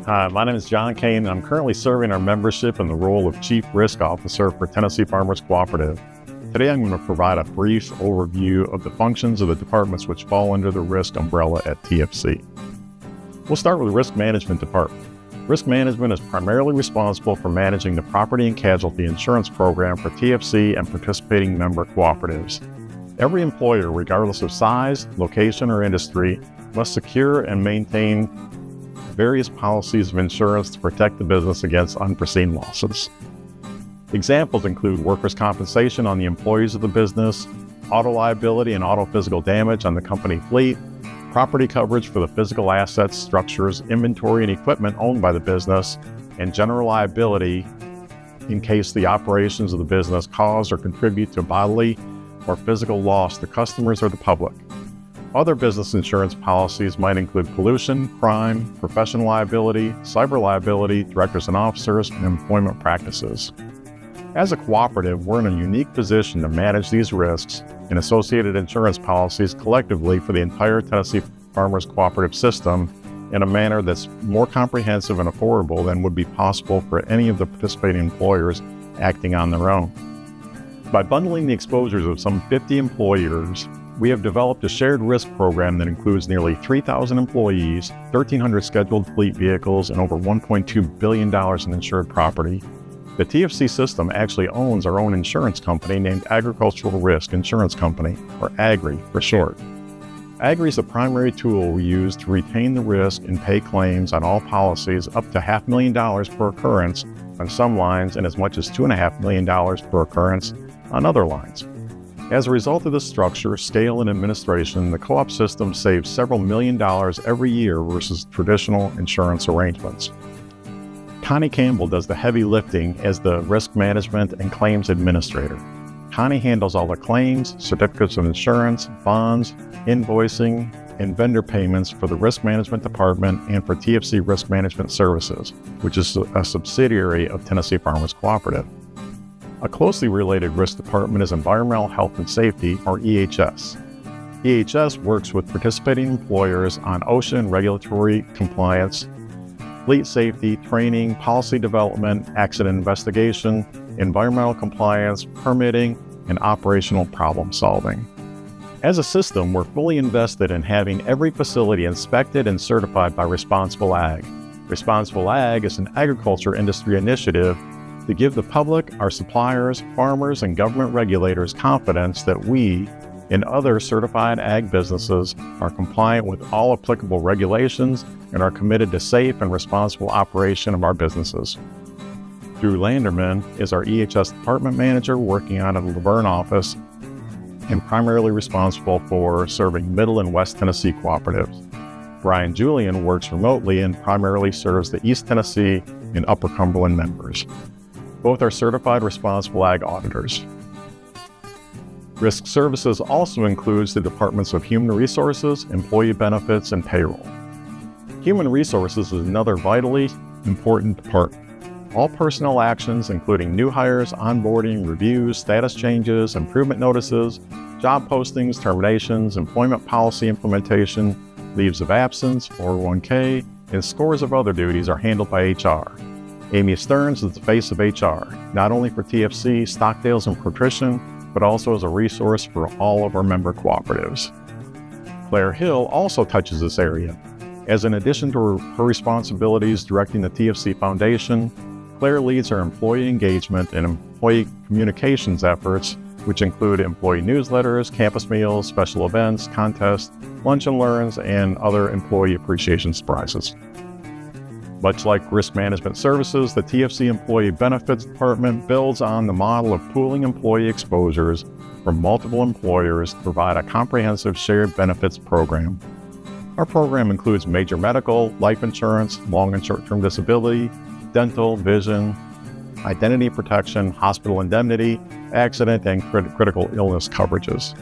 Hi, my name is John Kane, and I'm currently serving our membership in the role of Chief Risk Officer for Tennessee Farmers Cooperative. Today I'm going to provide a brief overview of the functions of the departments which fall under the risk umbrella at TFC. We'll start with the Risk Management Department. Risk Management is primarily responsible for managing the property and casualty insurance program for TFC and participating member cooperatives. Every employer, regardless of size, location, or industry, must secure and maintain various policies of insurance to protect the business against unforeseen losses. Examples include workers' compensation on the employees of the business, auto liability and auto physical damage on the company fleet, property coverage for the physical assets, structures, inventory, and equipment owned by the business, and general liability in case the operations of the business cause or contribute to bodily or physical loss to customers or the public. Other business insurance policies might include pollution, crime, professional liability, cyber liability, directors and officers, and employment practices. As a cooperative, we're in a unique position to manage these risks and associated insurance policies collectively for the entire Tennessee Farmers Cooperative system in a manner that's more comprehensive and affordable than would be possible for any of the participating employers acting on their own. By bundling the exposures of some 50 employers, we have developed a shared risk program that includes nearly 3,000 employees, 1,300 scheduled fleet vehicles, and over $1.2 billion in insured property. The TFC system actually owns our own insurance company named Agricultural Risk Insurance Company, or AGRI for short. AGRI is the primary tool we use to retain the risk and pay claims on all policies up to $500,000 per occurrence on some lines and as much as $2.5 million per occurrence on other lines. As a result of this structure, scale, and administration, the co-op system saves several $million every year versus traditional insurance arrangements. Connie Campbell does the heavy lifting as the risk management and claims administrator. Connie handles all the claims, certificates of insurance, bonds, invoicing, and vendor payments for the risk management department and for TFC Risk Management Services, which is a subsidiary of Tennessee Farmers Cooperative. A closely related risk department is Environmental Health and Safety, or EHS. EHS works with participating employers on OSHA and regulatory compliance, fleet safety, training, policy development, accident investigation, environmental compliance, permitting, and operational problem solving. As a system, we're fully invested in having every facility inspected and certified by Responsible Ag. Responsible Ag is an agriculture industry initiative to give the public, our suppliers, farmers, and government regulators confidence that we and other certified ag businesses are compliant with all applicable regulations and are committed to safe and responsible operation of our businesses. Drew Landerman is our EHS department manager working out of the Laverne office and primarily responsible for serving Middle and West Tennessee cooperatives. Brian Julian works remotely and primarily serves the East Tennessee and Upper Cumberland members. Both are certified responsible ag auditors. Risk Services also includes the departments of Human Resources, Employee Benefits, and Payroll. Human Resources is another vitally important department. All personnel actions, including new hires, onboarding, reviews, status changes, improvement notices, job postings, terminations, employment policy implementation, leaves of absence, 401k, and scores of other duties are handled by HR. Amy Stearns is the face of HR, not only for TFC, Stockdales, and Patrician, but also as a resource for all of our member cooperatives. Claire Hill also touches this area, as in addition to her responsibilities directing the TFC Foundation, Claire leads our employee engagement and employee communications efforts, which include employee newsletters, campus meals, special events, contests, lunch and learns, and other employee appreciation surprises. Much like Risk Management Services, the TFC Employee Benefits Department builds on the model of pooling employee exposures from multiple employers to provide a comprehensive shared benefits program. Our program includes major medical, life insurance, long and short-term disability, dental, vision, identity protection, hospital indemnity, accident, and critical illness coverages.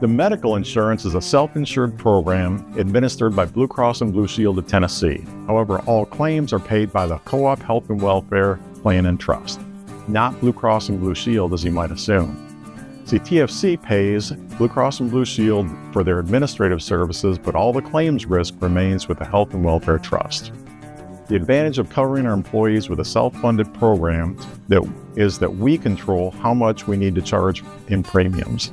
The medical insurance is a self-insured program administered by Blue Cross and Blue Shield of Tennessee. However, all claims are paid by the Co-op Health and Welfare Plan and Trust, not Blue Cross and Blue Shield as you might assume. See, TFC pays Blue Cross and Blue Shield for their administrative services, but all the claims risk remains with the Health and Welfare Trust. The advantage of covering our employees with a self-funded program is that we control how much we need to charge in premiums.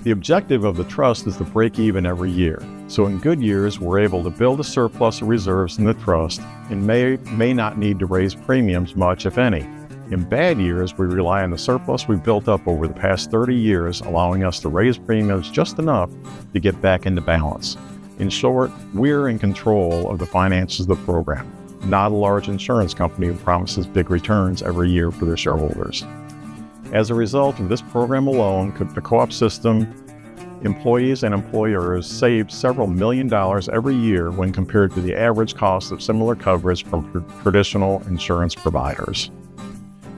The objective of the trust is to break even every year. So in good years, we're able to build a surplus of reserves in the trust and may not need to raise premiums much, if any. In bad years, we rely on the surplus we've built up over the past 30 years, allowing us to raise premiums just enough to get back into balance. In short, we're in control of the finances of the program, not a large insurance company who promises big returns every year for their shareholders. As a result of this program alone, the co-op system, employees and employers save several $1 million every year when compared to the average cost of similar coverage from traditional insurance providers.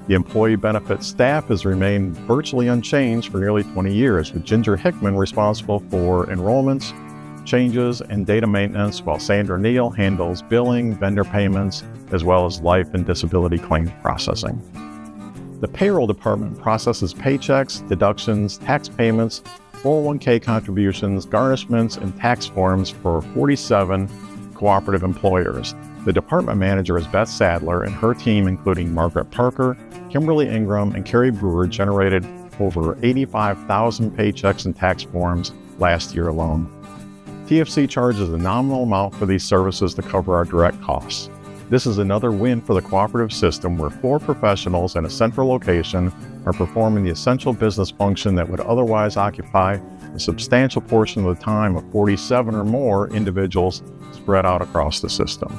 The employee benefits staff has remained virtually unchanged for nearly 20 years, with Ginger Hickman responsible for enrollments, changes, and data maintenance, while Sandra Neal handles billing, vendor payments, as well as life and disability claims processing. The payroll department processes paychecks, deductions, tax payments, 401k contributions, garnishments, and tax forms for 47 cooperative employers. The department manager is Beth Sadler, and her team, including Margaret Parker, Kimberly Ingram, and Carrie Brewer, generated over 85,000 paychecks and tax forms last year alone. TFC charges a nominal amount for these services to cover our direct costs. This is another win for the cooperative system, where 4 professionals in a central location are performing the essential business function that would otherwise occupy a substantial portion of the time of 47 or more individuals spread out across the system.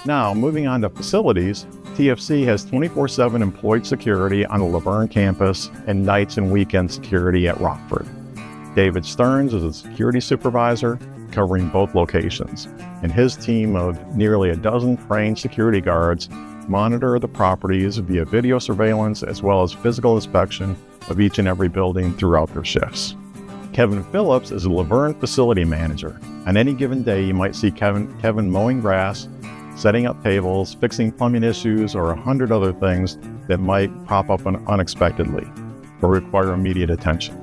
Now, moving on to facilities, TFC has 24/7 employed security on the Laverne campus and nights and weekend security at Rockford. David Stearns is a security supervisor covering both locations, and his team of nearly a dozen trained security guards monitor the properties via video surveillance as well as physical inspection of each and every building throughout their shifts. Kevin Phillips is a Laverne facility manager. On any given day, you might see Kevin mowing grass, setting up tables, fixing plumbing issues, or 100 other things that might pop up unexpectedly or require immediate attention.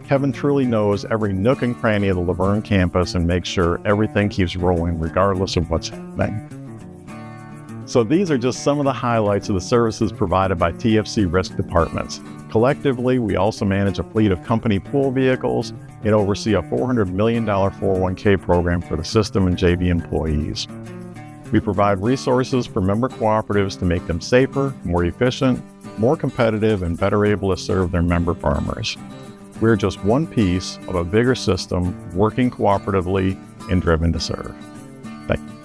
Kevin truly knows every nook and cranny of the Laverne campus and makes sure everything keeps rolling regardless of what's happening. So these are just some of the highlights of the services provided by TFC risk departments. Collectively, we also manage a fleet of company pool vehicles and oversee a $400 million 401k program for the system and JV employees. We provide resources for member cooperatives to make them safer, more efficient, more competitive, and better able to serve their member farmers. We're just one piece of a bigger system working cooperatively and driven to serve. Thank you.